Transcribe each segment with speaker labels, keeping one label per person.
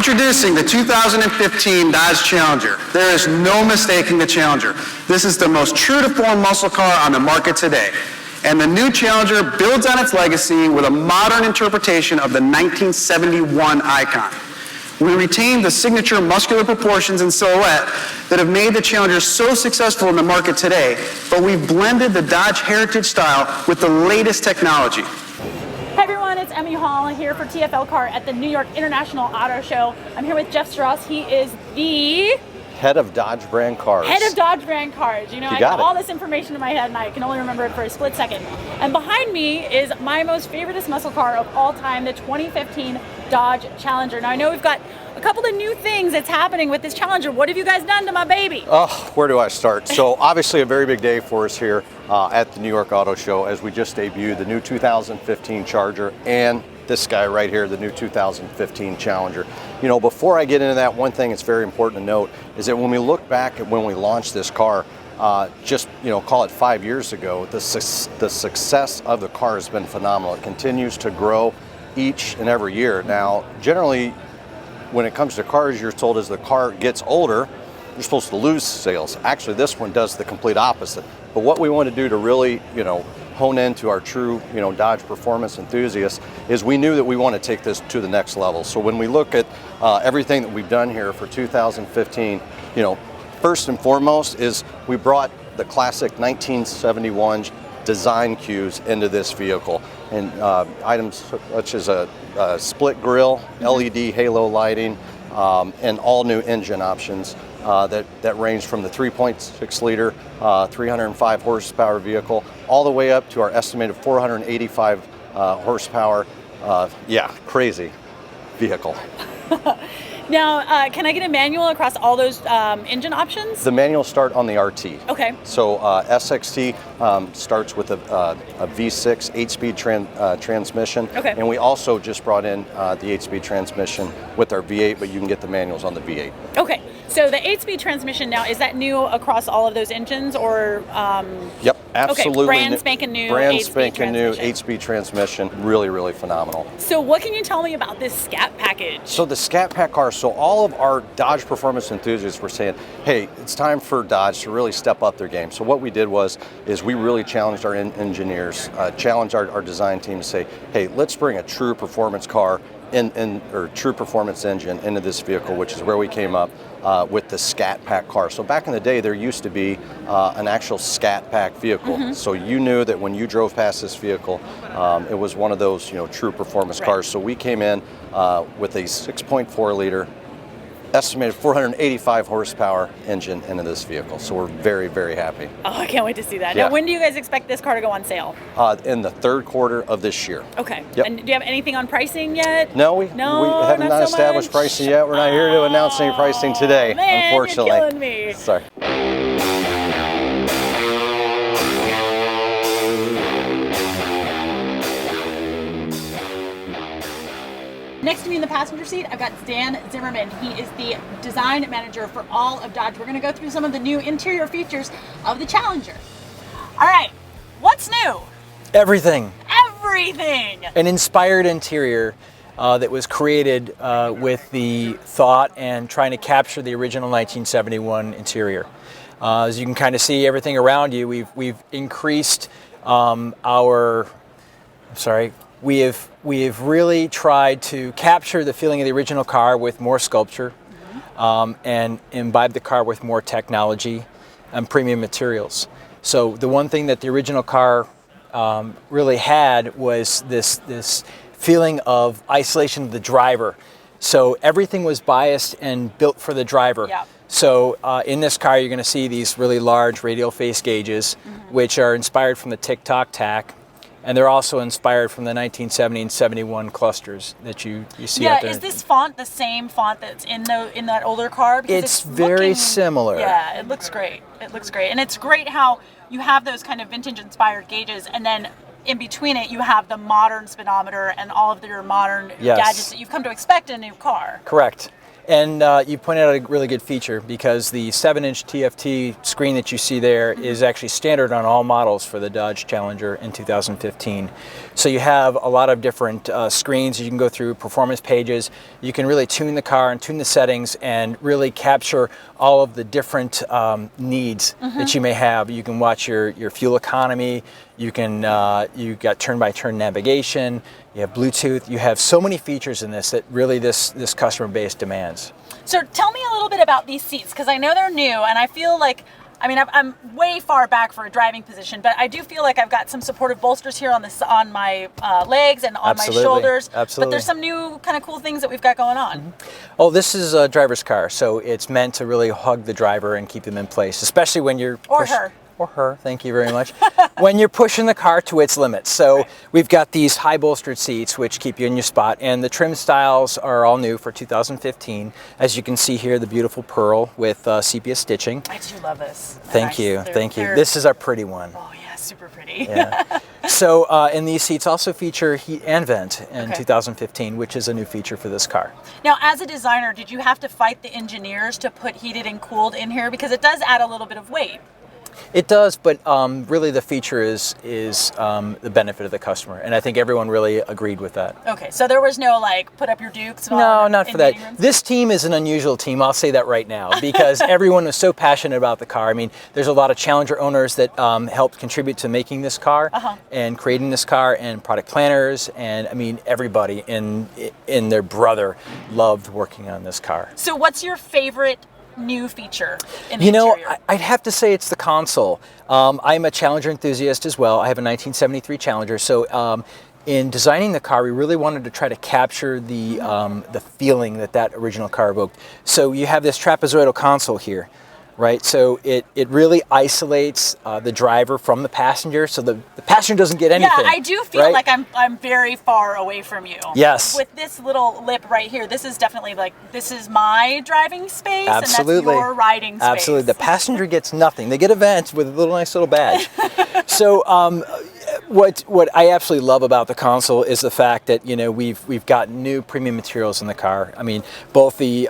Speaker 1: Introducing the 2015 Dodge Challenger. There is no mistaking the Challenger. This is the most true-to-form muscle car on the market today. And the new Challenger builds on its legacy with a modern interpretation of the 1971 icon. We retained the signature muscular proportions and silhouette that have made the Challenger so successful in the market today, but we've blended the Dodge heritage style with the latest technology.
Speaker 2: Hey everyone, it's Emmy Hall here for TFL Car at the New York International Auto Show. I'm here with Jeff Strauss. He is the
Speaker 3: head of Dodge brand cars.
Speaker 2: Head of Dodge brand cars. You know, I got all this information in my head and I can only remember it for a split second. And behind me is my most favoriteest muscle car of all time, the 2015 Dodge Challenger. Now I know we've got a couple of new things that's happening with this Challenger. What have you guys done to my baby?
Speaker 3: Oh, where do I start? So obviously a very big day for us here at the New York Auto Show as we just debuted the new 2015 Charger and this guy right here, the new 2015 Challenger. You know, before I get into that, one thing that's very important to note is that when we look back at when we launched this car, just, you know, call it 5 years ago, the success of the car has been phenomenal. It continues to grow each and every year. Now, generally, when it comes to cars, you're told as the car gets older, you're supposed to lose sales. Actually, this one does the complete opposite. But what we want to do to really, you know, hone into our true, you know, Dodge performance enthusiasts is we knew that we want to take this to the next level. So when we look at everything that we've done here for 2015, you know, first and foremost is we brought the classic 1971 design cues into this vehicle, and items such as a split grille, LED halo lighting, and all new engine options that range from the 3.6 liter 305 horsepower vehicle all the way up to our estimated 485 horsepower, crazy vehicle.
Speaker 2: Now, can I get a manual across all those engine options?
Speaker 3: The manuals start on the RT.
Speaker 2: Okay.
Speaker 3: So SXT starts with a V6 8-speed transmission.
Speaker 2: Okay.
Speaker 3: And we also just brought in the 8-speed transmission with our V8, but you can get the manuals on the V8.
Speaker 2: Okay. So the 8-speed transmission now, is that new across all of those engines or?
Speaker 3: Yep, absolutely.
Speaker 2: Okay, brand spanking new.
Speaker 3: Brand spanking new 8-speed transmission. Really, really phenomenal.
Speaker 2: So what can you tell me about this Scat Package?
Speaker 3: So the Scat Pack car, so all of our Dodge performance enthusiasts were saying, hey, it's time for Dodge to really step up their game. So what we did is we really challenged our engineers, challenged our design team to say, hey, let's bring a true performance car or true performance engine into this vehicle, which is where we came up with the Scat Pack car. So back in the day, there used to be an actual Scat Pack vehicle. Mm-hmm. So you knew that when you drove past this vehicle, it was one of those, you know, true performance cars. So we came in with a 6.4 liter estimated 485 horsepower engine into this vehicle. So we're very, very happy.
Speaker 2: Oh, I can't wait to see that.
Speaker 3: Yeah.
Speaker 2: Now, when do you guys expect this car to go on sale?
Speaker 3: In the third quarter of this year.
Speaker 2: Okay.
Speaker 3: Yep.
Speaker 2: And do you have anything on pricing yet?
Speaker 3: No, we have not established pricing yet. We're not here to announce any pricing today,
Speaker 2: man,
Speaker 3: unfortunately.
Speaker 2: You're killing me.
Speaker 3: Sorry.
Speaker 2: Next to me in the passenger seat, I've got Dan Zimmerman. He is the design manager for all of Dodge. We're going to go through some of the new interior features of the Challenger. All right, what's new?
Speaker 4: Everything.
Speaker 2: Everything!
Speaker 4: An inspired interior that was created with the thought and trying to capture the original 1971 interior. As you can kind of see everything around you, we've increased we have really tried to capture the feeling of the original car with more sculpture, and imbibe the car with more technology and premium materials. So the one thing that the original car really had was this feeling of isolation of the driver. So everything was biased and built for the driver.
Speaker 2: Yeah.
Speaker 4: So in this car, you're going to see these really large radial face gauges, which are inspired from the Tic-Toc tack. And they're also inspired from the 1970 and 71 clusters that you see out there.
Speaker 2: Yeah, is this font the same font that's in that older car? Because
Speaker 4: it's very similar.
Speaker 2: Yeah, it looks great. It looks great. And it's great how you have those kind of vintage-inspired gauges, and then in between it, you have the modern speedometer and all of your modern gadgets that you've come to expect in a new car.
Speaker 4: Correct. And you pointed out a really good feature, because the 7-inch TFT screen that you see there is actually standard on all models for the Dodge Challenger in 2015. So you have a lot of different screens. You can go through performance pages. You can really tune the car and tune the settings and really capture all of the different needs that you may have. You can watch your fuel economy. You can you got turn-by-turn navigation. You have Bluetooth. You have so many features in this that really this customer base demands.
Speaker 2: So tell me a little bit about these seats, because I know they're new, and I feel like, I mean, I'm way far back for a driving position, but I do feel like I've got some supportive bolsters here on my legs and on my shoulders.
Speaker 4: Absolutely.
Speaker 2: But there's some new kind of cool things that we've got going on.
Speaker 4: Oh, this is a driver's car, so it's meant to really hug the driver and keep them in place, especially when you're or her, thank you very much, when you're pushing the car to its limits. So we've got these high bolstered seats which keep you in your spot, and the trim styles are all new for 2015. As you can see here, the beautiful pearl with sepia stitching.
Speaker 2: I do love this.
Speaker 4: Thank you. This is our pretty one.
Speaker 2: Oh yeah, super pretty.
Speaker 4: Yeah. So, and these seats also feature heat and vent in 2015, which is a new feature for this car.
Speaker 2: Now, as a designer, did you have to fight the engineers to put heated and cooled in here? Because it does add a little bit of weight.
Speaker 4: It does, but really the feature is the benefit of the customer, and I think everyone really agreed with that.
Speaker 2: Okay, so there was no like put up your dukes.
Speaker 4: No, not for that. This team is an unusual team. I'll say that right now, because everyone was so passionate about the car. I mean, there's a lot of Challenger owners that helped contribute to making this car and creating this car, and product planners, and I mean everybody in their brother loved working on this car.
Speaker 2: So, what's your favorite new feature in the interior?
Speaker 4: I'd have to say it's the console. I'm a Challenger enthusiast as well. I have a 1973 Challenger, so in designing the car, we really wanted to try to capture the feeling that original car evoked. So you have this trapezoidal console here, right? So it really isolates the driver from the passenger, so the passenger doesn't get anything.
Speaker 2: Yeah, I do feel like I'm very far away from you.
Speaker 4: Yes.
Speaker 2: With this little lip right here, this is definitely like, this is my driving space,
Speaker 4: Absolutely.
Speaker 2: and that's your riding space.
Speaker 4: Absolutely. The passenger gets nothing. They get a vent with a nice little badge. So what I absolutely love about the console is the fact that we've got new premium materials in the car. I mean, both the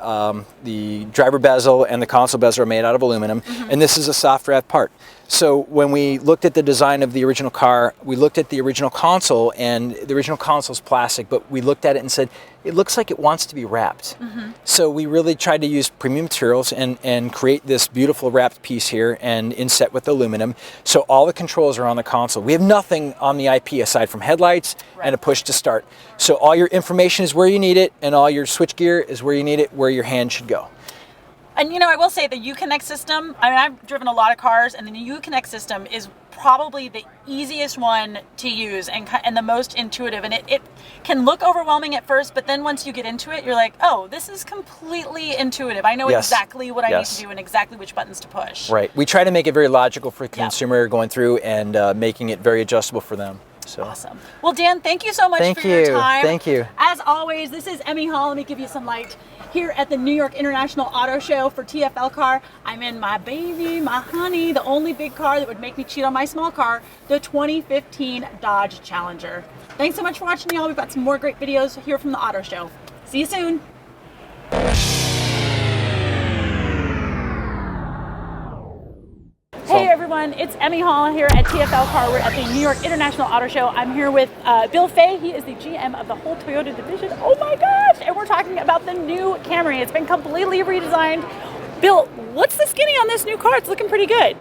Speaker 4: driver bezel and the console bezel are made out of aluminum, and this is a soft wrap part. So when we looked at the design of the original car, we looked at the original console, and the original console's plastic, but we looked at it and said, it looks like it wants to be wrapped. So we really tried to use premium materials and create this beautiful wrapped piece here and inset with aluminum. So all the controls are on the console. We have nothing on the IP aside from headlights and a push to start. So all your information is where you need it, and all your switch gear is where you need it, where your hand should go.
Speaker 2: And I will say the Uconnect system, I mean, I've driven a lot of cars, and the Uconnect system is probably the easiest one to use and the most intuitive. And it can look overwhelming at first, but then once you get into it, you're like, oh, this is completely intuitive. I know exactly what I need to do and exactly which buttons to push.
Speaker 4: Right. We try to make it very logical for the consumer going through and making it very adjustable for them. So.
Speaker 2: Awesome. Well, Dan, thank you so much for your time.
Speaker 4: Thank you.
Speaker 2: As always, this is Emmy Hall. Let me give you some light. Here at the New York International Auto Show for TFL Car, I'm in my baby, my honey, the only big car that would make me cheat on my small car, the 2015 Dodge Challenger. Thanks so much for watching, y'all. We've got some more great videos here from the auto show. See you soon. Hey everyone, it's Emmy Hall here at TFL Car. We're at the New York International Auto Show. I'm here with Bill Fay. He is the GM of the whole Toyota division. Oh my gosh! And we're talking about the new Camry. It's been completely redesigned. Bill, what's the skinny on this new car? It's looking pretty good.